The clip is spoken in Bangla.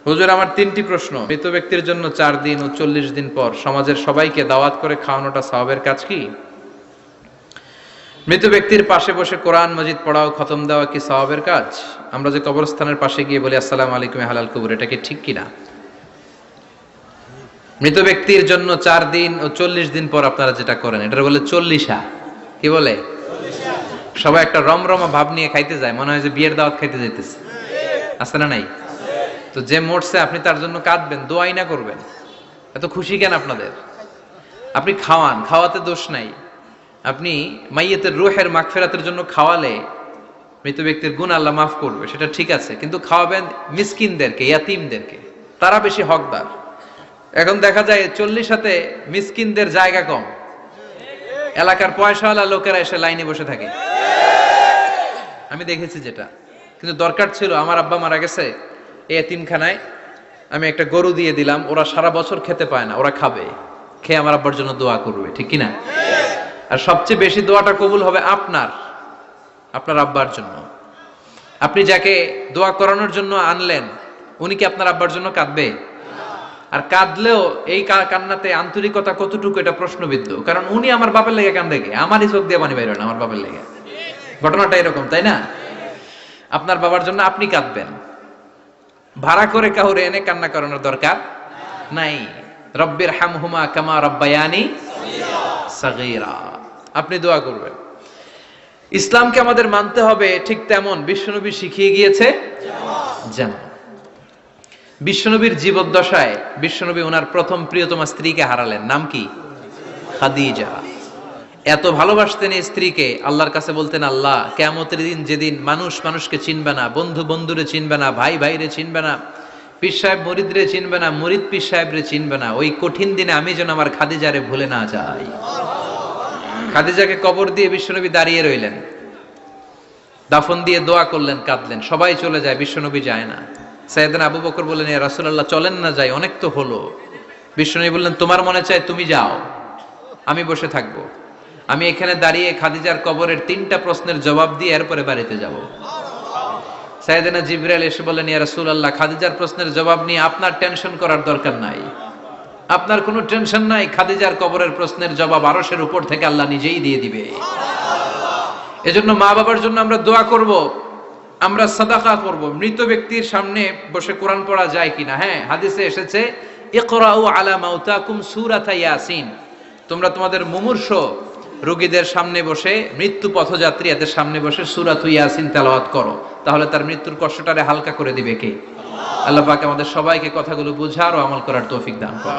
হুজুর, আমার 3টি প্রশ্ন। মৃত ব্যক্তির জন্য 4 দিন ও 40 দিন পর সমাজের সবাইকে দাওয়াত করে খাওয়ানোটা সওয়াবের কাজ কি? মৃত ব্যক্তির পাশে বসে কোরআন মাজিদ পড়া ও খতম দেওয়া কি সওয়াবের কাজ? আমরা যে কবরস্থানের পাশে গিয়ে বলি আসসালামু আলাইকুম হালাল কবর, এটা কি ঠিক কিনা? মৃত ব্যক্তির জন্য 4 দিন ও 40 দিন পর আপনারা যেটা করেন এটা বলে 40 কি বলে? সবাই একটা রমরমা ভাব নিয়ে খাইতে যায়, মনে হয় যে বিয়ের দাওয়াত খাইতে যাইতেছে। আছে না নাই? তো যে মরছে আপনি তার জন্য কাঁদবেন, দোয়াই না করবেন, এত খুশি কেন আপনাদের? আপনি খাওয়ান, খাওয়াতে দোষ নাই। আপনি মাইয়েতের রূহের মাগফিরাতের জন্য খাওয়ালে মৃত ব্যক্তির গুনাহ আল্লাহ মাফ করবে, সেটা ঠিক আছে, কিন্তু খাওয়াবেন মিসকিনদেরকে, ইয়াতীমদেরকে, তারা বেশি হকদার। এখন দেখা যায় 40 মিসকিনদের জায়গা কম, এলাকার পয়সাওয়ালা লোকেরা এসে লাইনে বসে থাকে, আমি দেখেছি যেটা। কিন্তু দরকার ছিল, আমার আব্বা মারা গেছে, এই এতিমখানায় আমি একটা গরু দিয়ে দিলাম, ওরা সারা বছর খেতে পায় না, ওরা খাবে, খেয়ে আমার আব্বার জন্য দোয়া করবে, ঠিক কিনা? আর সবচেয়ে বেশি দোয়াটা কবুল হবে আপনার আব্বার জন্য। আপনি যাকে দোয়া করানোর জন্য আনলেন, উনি কি আপনার আব্বার জন্য কাঁদবে? আর কাঁদলেও এই কান্নাতে আন্তরিকতা কতটুকু, এটা প্রশ্নবিদ্ধ। কারণ উনি আমার বাপের লেগে কান্দে, আমারই চোখ দিয়ে পানি বাইরে না, আমার বাপের লেগে। ঘটনাটা এরকম, তাই না? আপনার বাবার জন্য আপনি কাঁদবেন, ভাড়া করে কাউরে এনে কান্না করানোর দরকার নাই। রব্বির হামহুমা কামা রব্বায়ানি সাগীরা, আপনি দোয়া করবেন। ইসলামকে আমাদের মানতে হবে ঠিক তেমন বিশ্বনবী শিখিয়ে গিয়েছে যেমন। বিশ্বনবীর জীবদ্দশায় বিশ্বনবী ওনার প্রথম প্রিয়তমা স্ত্রীকে হারালেন, নাম কি? খাদিজা। এত ভালোবাসতেন এই স্ত্রীকে, আল্লাহর কাছে বলতেন, আল্লাহ কিয়ামতের দিন, যেদিন মানুষ মানুষকে চিনবে না, বন্ধু বন্ধুরে চিনবে না, ভাই ভাইরে চিনবে না, পীর সাহেব মুরিদরে চিনবে না, মুরিদ পীর সাহেবরে চিনবে না, ওই কঠিন দিনে আমি যেন আমার খাদিজারে ভুলে না যাই। খাদিজাকে কবর দিয়ে বিশ্বনবী দাঁড়িয়ে রইলেন, দাফন দিয়ে দোয়া করলেন, কাঁদলেন। সবাই চলে যায়, বিশ্বনবী যায় না। সাইয়েদনা আবু বকর বললেন, ইয়া রাসূলুল্লাহ চলেন না যাই, অনেক তো হলো। বিশ্বনবী বললেন, তোমার মনে চায় তুমি যাও, আমি বসে থাকবো। আমি এখানে দাঁড়িয়ে খাদিজার কবরের 3টা প্রশ্নের জবাব দিয়ে এরপরে বাড়িতে যাব। সাইয়েদনা জিবরাইল এসে বললেন, ইয়া রাসূলুল্লাহ খাদিজার প্রশ্নের জবাব নিয়ে আপনার টেনশন করার দরকার নাই, আপনার কোনো টেনশন নাই, খাদিজার কবরের প্রশ্নের জবাব আরশের উপর থেকে আল্লাহ নিজেই দিয়ে দিবে। এজন্য মা বাবার জন্য আমরা দোয়া করব, আমরা সাদাকা করব। মৃত ব্যক্তির সামনে বসে কোরআন পড়া যায় কিনা? হ্যাঁ, হাদিসে এসেছে, ইকরাউ আলা মাউতাকুম সূরাতা ইয়াসিন, তোমরা তোমাদের মুমূর্ষ রোগীদের সামনে বসে, মৃত্যু পথযাত্রী এদের সামনে বসে সূরাতু ইয়াসিন তেলাওয়াত করো, তাহলে তার মৃত্যুর কষ্টটারে হালকা করে দিবে কে? আল্লাহ পাক আমাদের সবাইকে কথাগুলো বুঝার ও আমল করার তৌফিক দান করুন।